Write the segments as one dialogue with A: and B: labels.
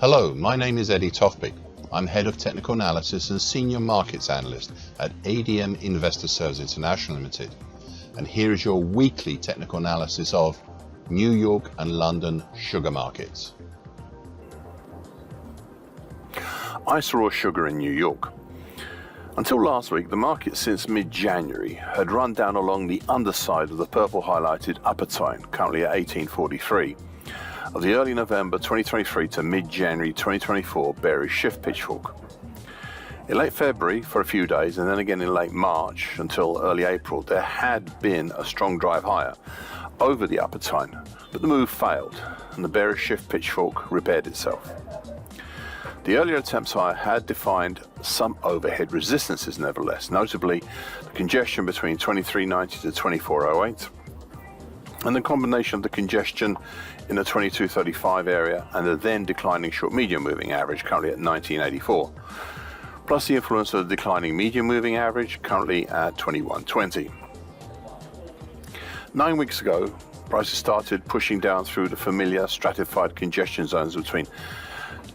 A: Hello, my name is Eddie Tofpik. I'm Head of Technical Analysis and Senior Markets Analyst at ADM Investor Services International Limited. And here is your weekly technical analysis of New York and London sugar markets.
B: Ice raw sugar in New York. Until last week, the market since mid-January had run down along the underside of the purple highlighted upper time, currently at 1843, of the early November 2023 to mid-January 2024 bearish shift pitchfork. In late February for a few days and then again in late March until early April, there had been a strong drive higher over the upper time, but the move failed and the bearish shift pitchfork repaired itself. The earlier attempts higher had defined some overhead resistances nevertheless, notably the congestion between 2390 to 2408 and the combination of the congestion in the 2235 area and the then declining short medium moving average currently at 1984, plus the influence of the declining medium moving average currently at 2120. 9 weeks ago, prices started pushing down through the familiar stratified congestion zones between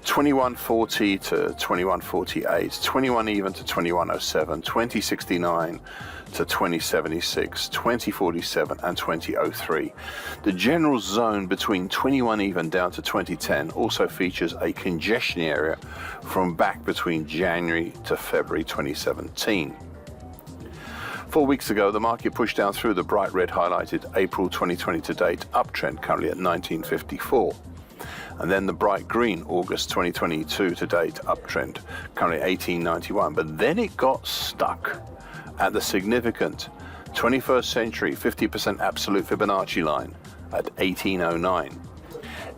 B: 2140 to 2148, 21 even to 2107, 2069 to 2076, 2047 and 2003. The general zone between 21 even down to 2010 also features a congestion area from back between January to February 2017. 4 weeks ago, the market pushed down through the bright red highlighted April 2020 to date uptrend currently at 1954. And then the bright green August 2022 to date uptrend, currently 1891. But then it got stuck at the significant 21st century 50% absolute Fibonacci line at 1809.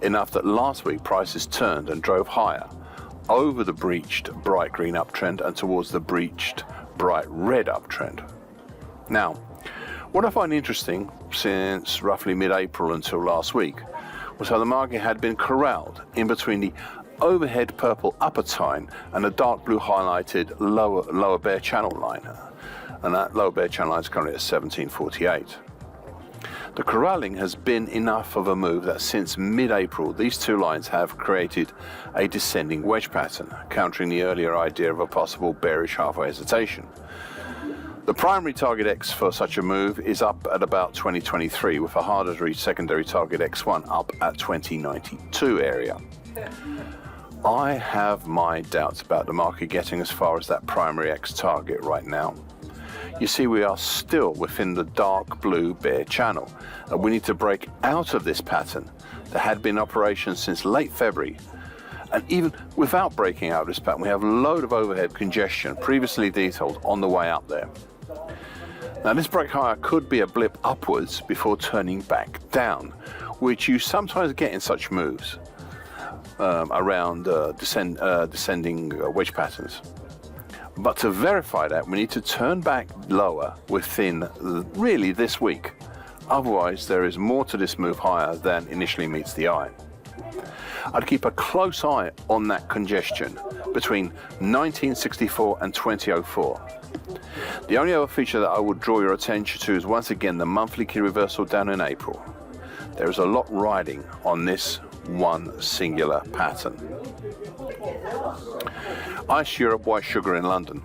B: Enough that last week prices turned and drove higher over the breached bright green uptrend and towards the breached bright red uptrend. Now, what I find interesting since roughly mid-April until last week was how the market had been corralled in between the overhead purple upper tine and the dark blue highlighted lower bear channel line. And that lower bear channel line is currently at 1748. The corralling has been enough of a move that since mid-April, these two lines have created a descending wedge pattern, countering the earlier idea of a possible bearish halfway hesitation. The primary target X for such a move is up at about 2023, with a harder to reach secondary target X1 up at 2092 area. I have my doubts about the market getting as far as that primary X target right now. You see, we are still within the dark blue bear channel, and we need to break out of this pattern that had been in operation since late February. And even without breaking out of this pattern, we have a load of overhead congestion previously detailed on the way up there. Now, this break higher could be a blip upwards before turning back down, which you sometimes get in such moves around descending wedge patterns. But to verify that, we need to turn back lower within really this week. Otherwise, there is more to this move higher than initially meets the eye. I'd keep a close eye on that congestion between 1964 and 2004. The only other feature that I would draw your attention to is once again the monthly key reversal down in April. There is a lot riding on this one singular pattern. Ice Europe white sugar in London.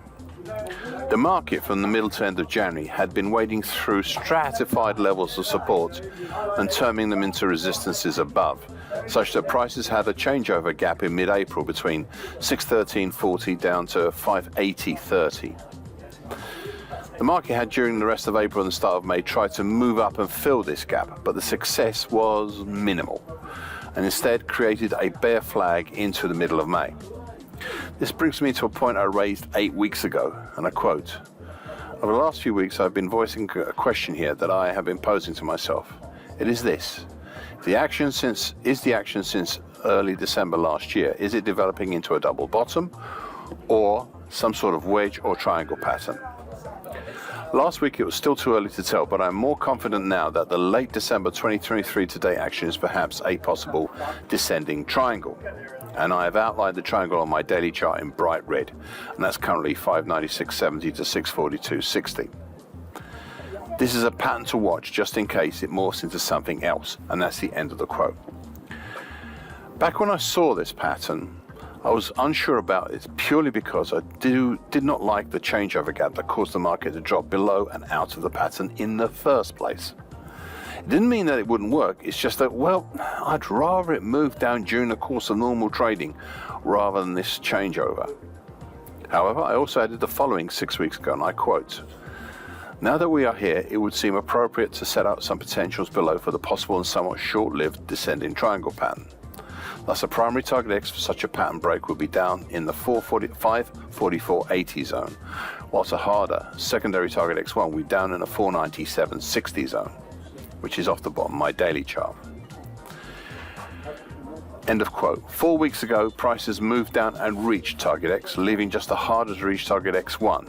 B: The market from the middle to end of January had been wading through stratified levels of support and turning them into resistances above, such that prices had a changeover gap in mid-April between 613.40 down to 580.30. The market had during the rest of April and the start of May tried to move up and fill this gap, but the success was minimal and instead created a bear flag into the middle of May. This brings me to a point I raised 8 weeks ago, and I quote, "Over the last few weeks I've been voicing a question here that I have been posing to myself. It is this: is the action since early December last year, is it developing into a double bottom or some sort of wedge or triangle pattern? Last week it was still too early to tell, but I'm more confident now that the late December 2023 to date action is perhaps a possible descending triangle. And I have outlined the triangle on my daily chart in bright red, and that's currently 596.70 to 642.60. This is a pattern to watch just in case it morphs into something else," and that's the end of the quote. Back when I saw this pattern, I was unsure about it purely because I did not like the changeover gap that caused the market to drop below and out of the pattern in the first place. It didn't mean that it wouldn't work, it's just that, well, I'd rather it move down during the course of normal trading rather than this changeover. However, I also added the following 6 weeks ago, and I quote, "Now that we are here, it would seem appropriate to set out some potentials below for the possible and somewhat short-lived descending triangle pattern. Thus, a primary target X for such a pattern break would be down in the 445-44.80 zone, whilst a harder secondary target X1 would be down in the 497.60 zone, which is off the bottom of my daily chart." End of quote. 4 weeks ago, prices moved down and reached target X, leaving just the harder to reach target X1.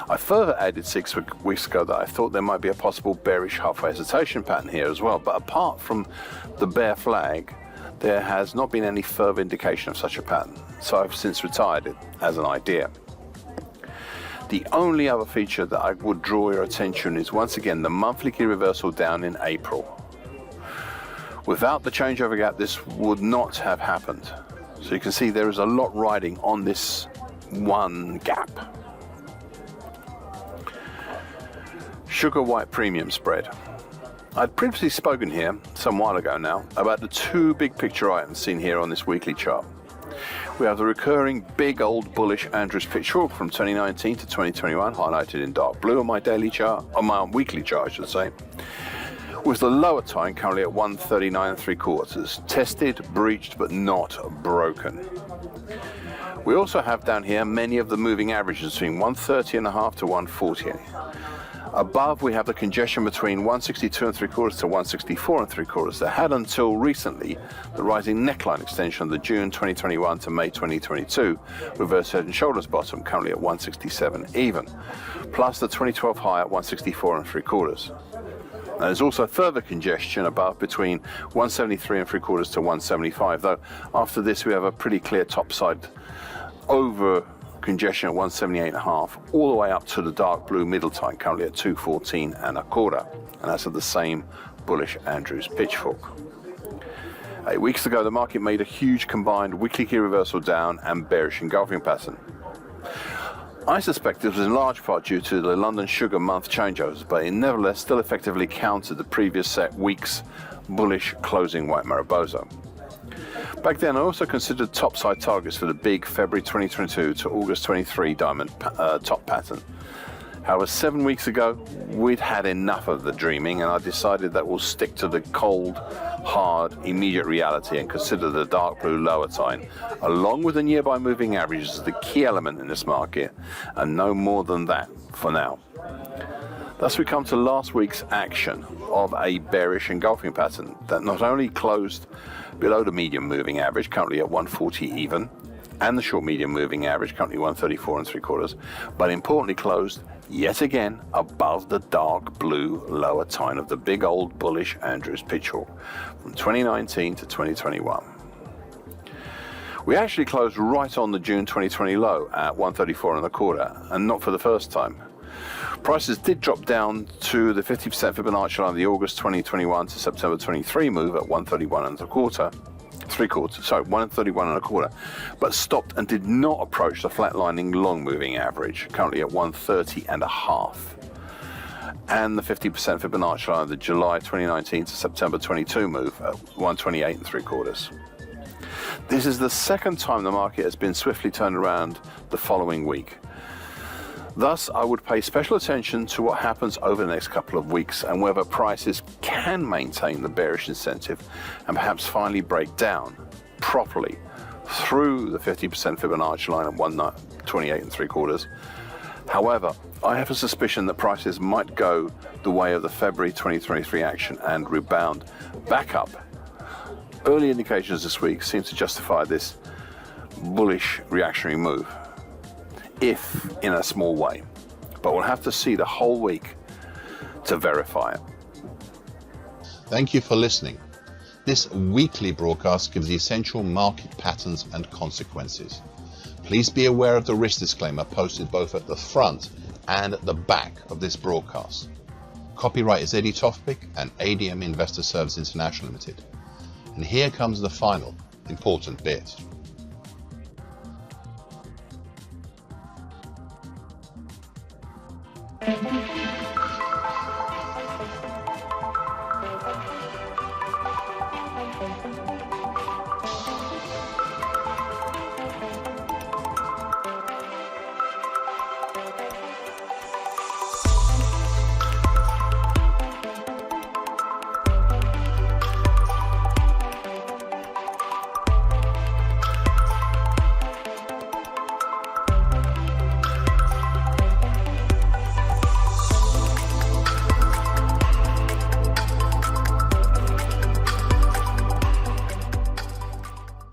B: I further added 6 weeks ago that I thought there might be a possible bearish halfway hesitation pattern here as well, but apart from the bear flag, there has not been any further indication of such a pattern, so I've since retired it as an idea. The only other feature that I would draw your attention is once again the monthly key reversal down in April. Without the changeover gap, this would not have happened. So you can see there is a lot riding on this one gap. Sugar white premium spread. I'd previously spoken here, some while ago now, about the two big picture items seen here on this weekly chart. We have the recurring big old bullish Andrews pitchfork from 2019 to 2021, highlighted in dark blue on my daily chart, on my weekly chart I should say, with the lower time currently at 139 3/4, tested, breached but not broken. We also have down here many of the moving averages between 130.5 to 140. Above we have the congestion between 162 3/4 to 164 3/4 that had until recently the rising neckline extension of the June 2021 to May 2022 reverse head and shoulders bottom currently at 167 even, plus the 2012 high at 164 3/4. Now, there's also further congestion above between 173 3/4 to 175, though after this we have a pretty clear topside over congestion at 178.5 all the way up to the dark blue middle time currently at 214 1/4, and that's of the same bullish Andrews pitchfork. 8 weeks ago the market made a huge combined weekly key reversal down and bearish engulfing pattern. I suspect this was in large part due to the London sugar month changeovers, but it nevertheless still effectively countered the previous week's bullish closing white Mariposa. Back then I also considered topside targets for the big February 2022 to August 23 diamond top pattern. However, 7 weeks ago we'd had enough of the dreaming, and I decided that we'll stick to the cold, hard, immediate reality and consider the dark blue lower time along with the nearby moving averages as the key element in this market, and no more than that for now. Thus we come to last week's action of a bearish engulfing pattern that not only closed below the medium moving average currently at 140 even and the short medium moving average currently 134 3/4, but importantly closed yet again above the dark blue lower time of the big old bullish Andrews pitchfork from 2019 to 2021. We actually closed right on the June 2020 low at 134 1/4, and not for the first time. Prices did drop down to the 50% Fibonacci line of the August 2021 to September 23 move at 131 131 1/4, but stopped and did not approach the flatlining long moving average, currently at 130.5, and the 50% Fibonacci line of the July 2019 to September 22 move at 128 3/4. This is the second time the market has been swiftly turned around the following week. Thus, I would pay special attention to what happens over the next couple of weeks and whether prices can maintain the bearish incentive and perhaps finally break down properly through the 50% Fibonacci line at 128 3/4. However, I have a suspicion that prices might go the way of the February 2023 action and rebound back up. Early indications this week seem to justify this bullish reactionary move, if in a small way, but we'll have to see the whole week to verify it.
A: Thank you for listening. This weekly broadcast gives the essential market patterns and consequences. Please be aware of the risk disclaimer posted both at the front and at the back of this broadcast. Copyright is Tofpik and ADM Investor Services International Limited. And here comes the final important bit.